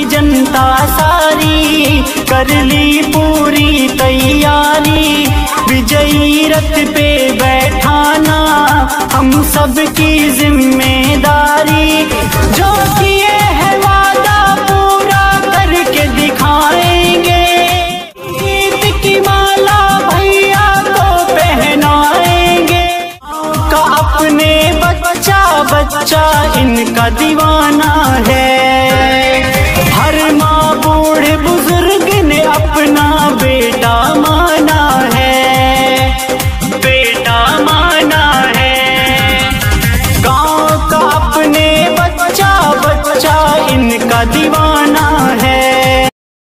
जनता सारी कर ली पूरी तैयारी, विजयी रथ पे बैठाना हम सबकी जिम्मेदारी। जो किए है वादा पूरा करके दिखाएंगे, गीत की माला भैया को पहनाएंगे। का अपने बच्चा बच्चा इनका दीवाना है, हर माँ बूढ़े बुजुर्ग ने अपना बेटा